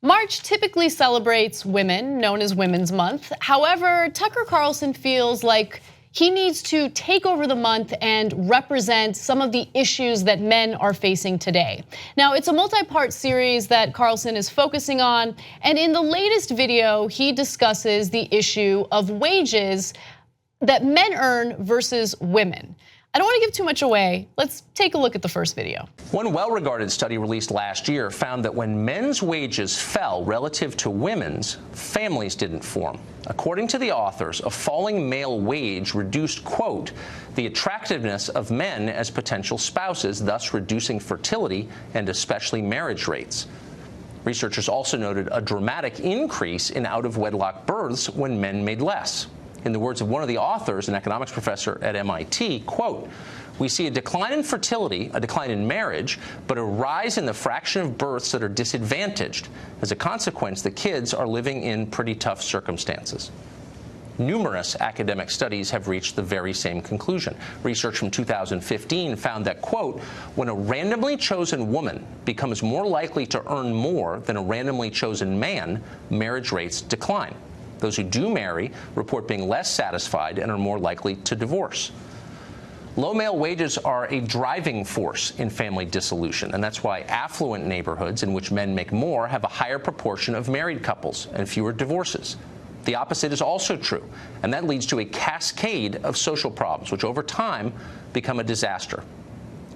March typically celebrates women, known as Women's Month. However, Tucker Carlson feels like he needs to take over the month and represent some of the issues that men are facing today. Now, it's a multi-part series that Carlson is focusing on, and in the latest video, he discusses the issue of wages that men earn versus women. I don't want to give too much away. Let's take a look at the first video. One well-regarded study released last year found that when men's wages fell relative to women's, families didn't form. According to the authors, a falling male wage reduced, quote, the attractiveness of men as potential spouses, thus reducing fertility and especially marriage rates. Researchers also noted a dramatic increase in out-of-wedlock births when men made less. In the words of one of the authors, an economics professor at MIT, quote, we see a decline in fertility, a decline in marriage, but a rise in the fraction of births that are disadvantaged. As a consequence, the kids are living in pretty tough circumstances. Numerous academic studies have reached the very same conclusion. Research from 2015 found that, quote, when a randomly chosen woman becomes more likely to earn more than a randomly chosen man, marriage rates decline. Those who do marry report being less satisfied and are more likely to divorce. Low male wages are a driving force in family dissolution, and that's why affluent neighborhoods in which men make more have a higher proportion of married couples and fewer divorces. The opposite is also true, and that leads to a cascade of social problems, which over time become a disaster.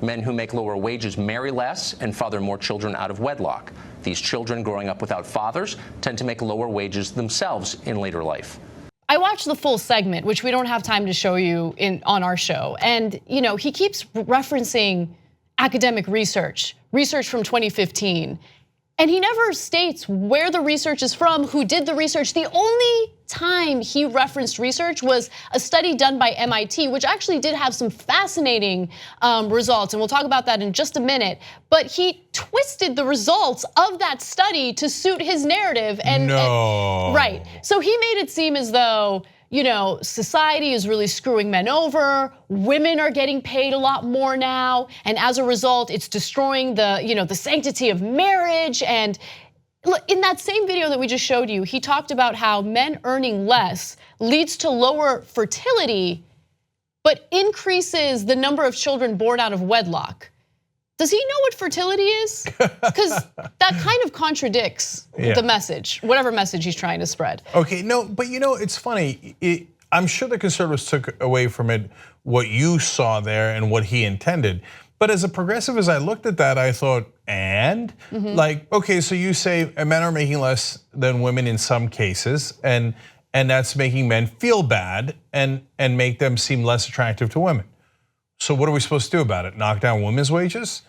Men who make lower wages marry less and father more children out of wedlock. These children growing up without fathers tend to make lower wages themselves in later life. I watched the full segment, which we don't have time to show you on our show. And he keeps referencing academic research from 2015. And he never states where the research is from, who did the research. The only time he referenced research was a study done by MIT, which actually did have some fascinating results, and we'll talk about that in just a minute. But he twisted the results of that study to suit his narrative. Right, so he made it seem as though society is really screwing men over. Women are getting paid a lot more now, and as a result, it's destroying the sanctity of marriage. And in that same video that we just showed you, he talked about how men earning less leads to lower fertility, but increases the number of children born out of wedlock. Does he know what fertility is? Because that kind of contradicts the message, whatever message he's trying to spread. Okay, no, but it's funny. I'm sure the conservatives took away from it what you saw there and what he intended. But as a progressive, as I looked at that, I thought, like, okay, so you say men are making less than women in some cases, and that's making men feel bad and make them seem less attractive to women. So what are we supposed to do about it? Knock down women's wages?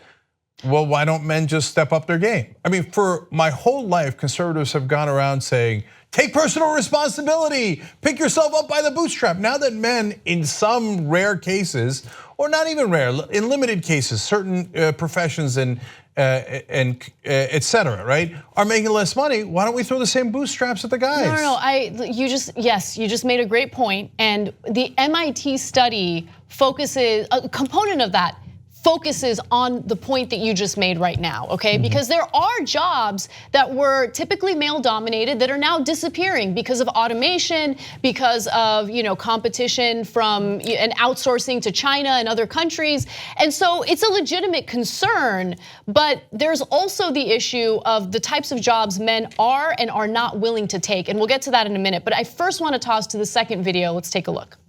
Well, why don't men just step up their game? I mean, for my whole life, conservatives have gone around saying, take personal responsibility, pick yourself up by the bootstrap. Now that men, in some rare cases, or not even rare, in limited cases, certain professions and et cetera, right, are making less money, why don't we throw the same bootstraps at the guys? No, you just made a great point. And the MIT study focuses, a component of that focuses on the point that you just made right now, okay? Because there are jobs that were typically male dominated that are now disappearing because of automation, because of competition from and outsourcing to China and other countries. And so it's a legitimate concern, but there's also the issue of the types of jobs men are and are not willing to take. And we'll get to that in a minute. But I first want to toss to the second video. Let's take a look.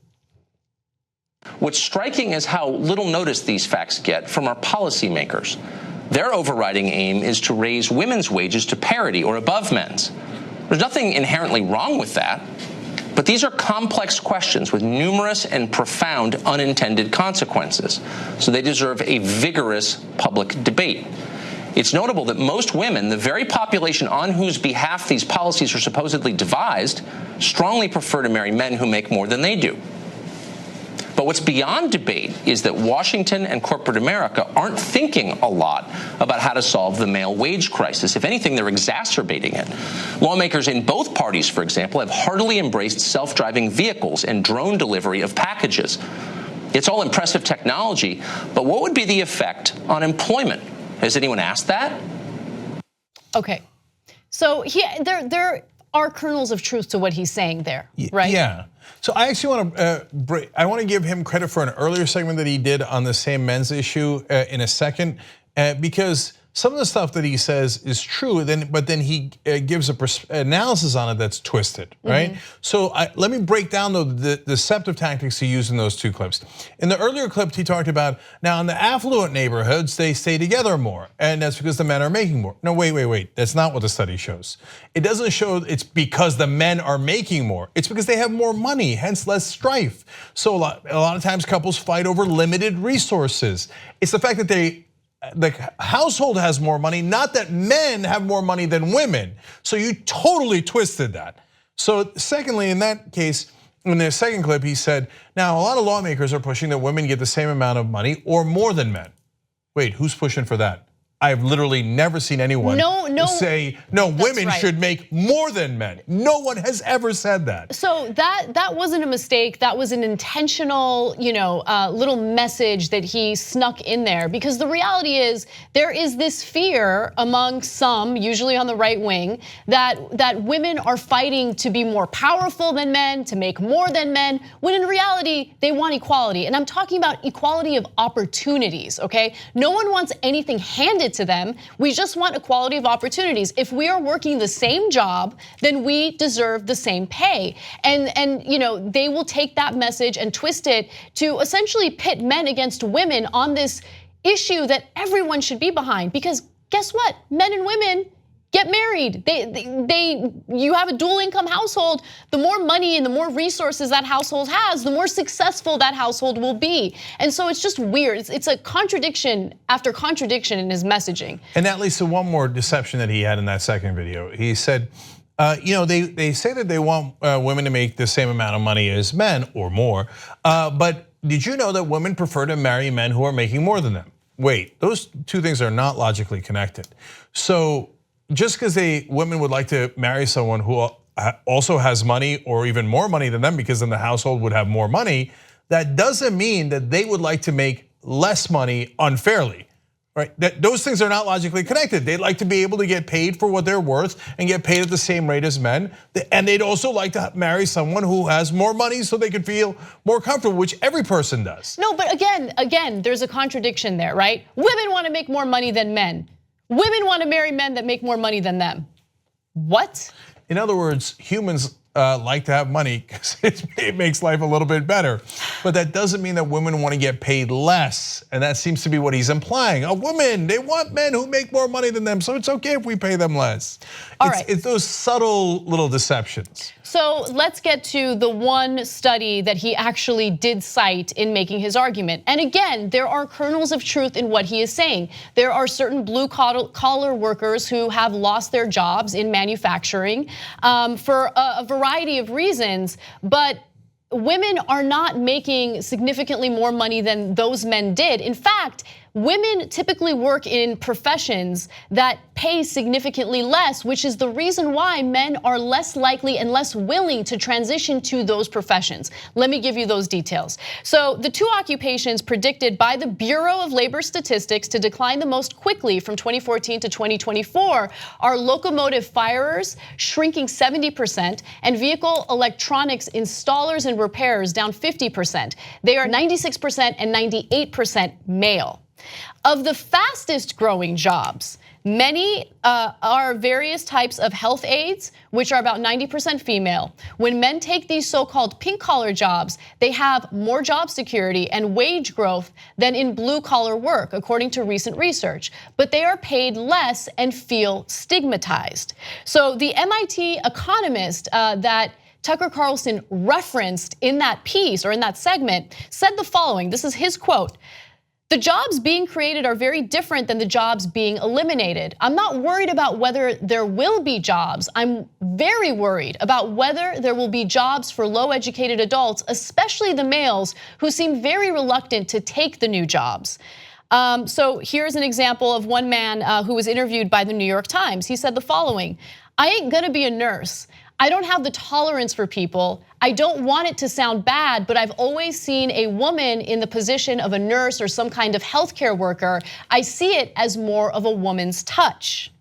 What's striking is how little notice these facts get from our policymakers. Their overriding aim is to raise women's wages to parity or above men's. There's nothing inherently wrong with that, but these are complex questions with numerous and profound unintended consequences, so they deserve a vigorous public debate. It's notable that most women, the very population on whose behalf these policies are supposedly devised, strongly prefer to marry men who make more than they do. But what's beyond debate is that Washington and corporate America aren't thinking a lot about how to solve the male wage crisis. If anything, they're exacerbating it. Lawmakers in both parties, for example, have heartily embraced self-driving vehicles and drone delivery of packages. It's all impressive technology, but what would be the effect on employment? Has anyone asked that? Okay. So there are kernels of truth to what he's saying there, right? Yeah. So I actually want to give him credit for an earlier segment that he did on the same men's issue in a second, because some of the stuff that he says is true, but then he gives an analysis on it that's twisted, right? So let me break down the deceptive tactics he used in those two clips. In the earlier clip, he talked about, now in the affluent neighborhoods, they stay together more, and that's because the men are making more. No, wait, that's not what the study shows. It doesn't show it's because the men are making more. It's because they have more money, hence less strife. So a lot of times couples fight over limited resources. It's the fact that the household has more money, not that men have more money than women. So you totally twisted that. So secondly, in that case, in the second clip, he said, now a lot of lawmakers are pushing that women get the same amount of money or more than men. Wait, who's pushing for that? I've literally never seen anyone say, no, women should make more than men. No one has ever said that. So that wasn't a mistake. That was an intentional, little message that he snuck in there, because the reality is there is this fear among some, usually on the right wing, that women are fighting to be more powerful than men, to make more than men, when in reality they want equality. And I'm talking about equality of opportunities, okay? No one wants anything handed to them. We just want equality of opportunities. If we are working the same job, then we deserve the same pay. And they will take that message and twist it to essentially pit men against women on this issue that everyone should be behind. Because guess what? Men and women get married. You have a dual income household. The more money and the more resources that household has, the more successful that household will be. And so it's just weird. It's a contradiction after contradiction in his messaging. And that leads to one more deception that he had in that second video. He said, they say that they want women to make the same amount of money as men or more, but did you know that women prefer to marry men who are making more than them? Wait, those two things are not logically connected. So just because women would like to marry someone who also has money or even more money than them, because then the household would have more money, that doesn't mean that they would like to make less money unfairly, right? Those things are not logically connected. They'd like to be able to get paid for what they're worth and get paid at the same rate as men. And they'd also like to marry someone who has more money so they could feel more comfortable, which every person does. No, but again, there's a contradiction there, right? Women want to make more money than men. Women want to marry men that make more money than them. What? In other words, humans like to have money because it makes life a little bit better. But that doesn't mean that women want to get paid less. And that seems to be what he's implying. Women, they want men who make more money than them, so it's okay if we pay them less. It's those subtle little deceptions. So let's get to the one study that he actually did cite in making his argument. And again, there are kernels of truth in what he is saying. There are certain blue collar workers who have lost their jobs in manufacturing for a variety of reasons, but women are not making significantly more money than those men did. In fact, women typically work in professions that pay significantly less, which is the reason why men are less likely and less willing to transition to those professions. Let me give you those details. So the two occupations predicted by the Bureau of Labor Statistics to decline the most quickly from 2014 to 2024 are locomotive firers, shrinking 70%, and vehicle electronics installers and repairers, down 50%. They are 96% and 98% male. Of the fastest growing jobs, many are various types of health aides, which are about 90% female. When men take these so-called pink collar jobs, they have more job security and wage growth than in blue collar work, according to recent research. But they are paid less and feel stigmatized. So the MIT economist that Tucker Carlson referenced in that piece or in that segment said the following. This is his quote. The jobs being created are very different than the jobs being eliminated. I'm not worried about whether there will be jobs. I'm very worried about whether there will be jobs for low-educated adults, especially the males who seem very reluctant to take the new jobs. So here's an example of one man who was interviewed by the New York Times. He said the following, I ain't gonna be a nurse. I don't have the tolerance for people. I don't want it to sound bad, but I've always seen a woman in the position of a nurse or some kind of healthcare worker. I see it as more of a woman's touch.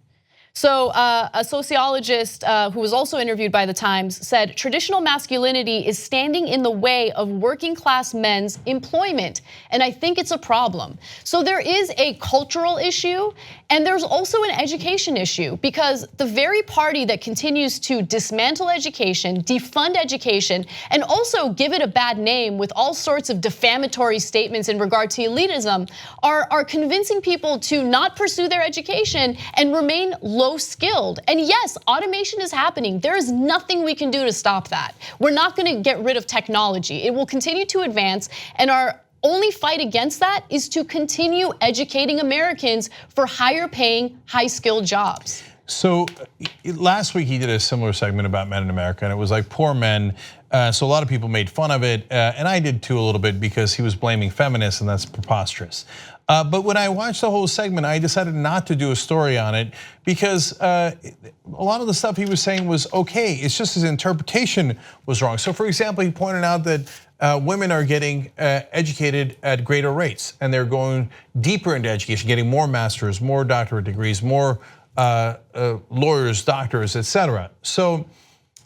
So a sociologist who was also interviewed by the Times said traditional masculinity is standing in the way of working class men's employment. And I think it's a problem. So there is a cultural issue and there's also an education issue, because the very party that continues to dismantle education, defund education, and also give it a bad name with all sorts of defamatory statements in regard to elitism are convincing people to not pursue their education and remain low skilled. And yes, automation is happening. There is nothing we can do to stop that. We're not gonna get rid of technology. It will continue to advance, and our only fight against that is to continue educating Americans for higher paying, high skilled jobs. So last week he did a similar segment about men in America, and it was like poor men. So a lot of people made fun of it, and I did too a little bit, because he was blaming feminists, and that's preposterous. But when I watched the whole segment, I decided not to do a story on it, because a lot of the stuff he was saying was okay. It's just his interpretation was wrong. So for example, he pointed out that women are getting educated at greater rates, and they're going deeper into education, getting more masters, more doctorate degrees, more lawyers, doctors, etc. So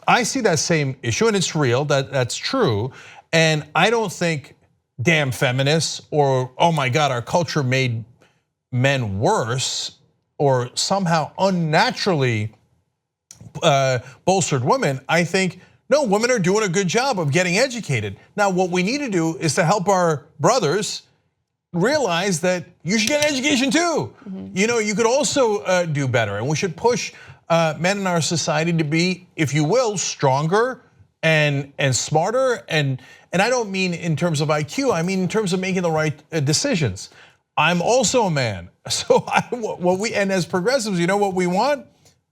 I see that same issue, and it's real, that's true. And I don't think damn feminists or, oh my God, our culture made men worse or somehow unnaturally bolstered women. I think, no, women are doing a good job of getting educated. Now, what we need to do is to help our brothers realize that you should get an education too. You know, you could also do better, and we should push men in our society to be, if you will, stronger and smarter. And I don't mean in terms of IQ, I mean in terms of making the right decisions. I'm also a man, so and as progressives, you know what we want?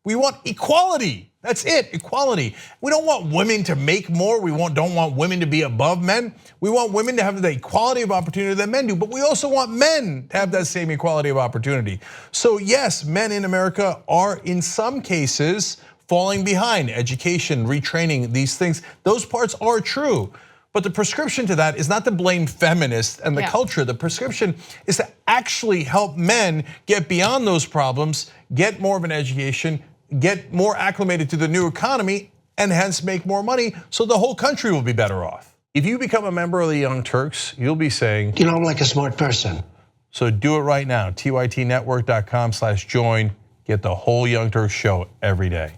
We want equality. That's it, equality. We don't want women to make more. We don't want women to be above men. We want women to have the equality of opportunity that men do, but we also want men to have that same equality of opportunity. So yes, men in America are in some cases falling behind. Education, retraining, these things, those parts are true. But the prescription to that is not to blame feminists and the culture. The prescription is to actually help men get beyond those problems, get more of an education, get more acclimated to the new economy, and hence make more money, so the whole country will be better off. If you become a member of the Young Turks, you'll be saying, you know, I'm like a smart person. So do it right now, tytnetwork.com/join. Get the whole Young Turks show every day.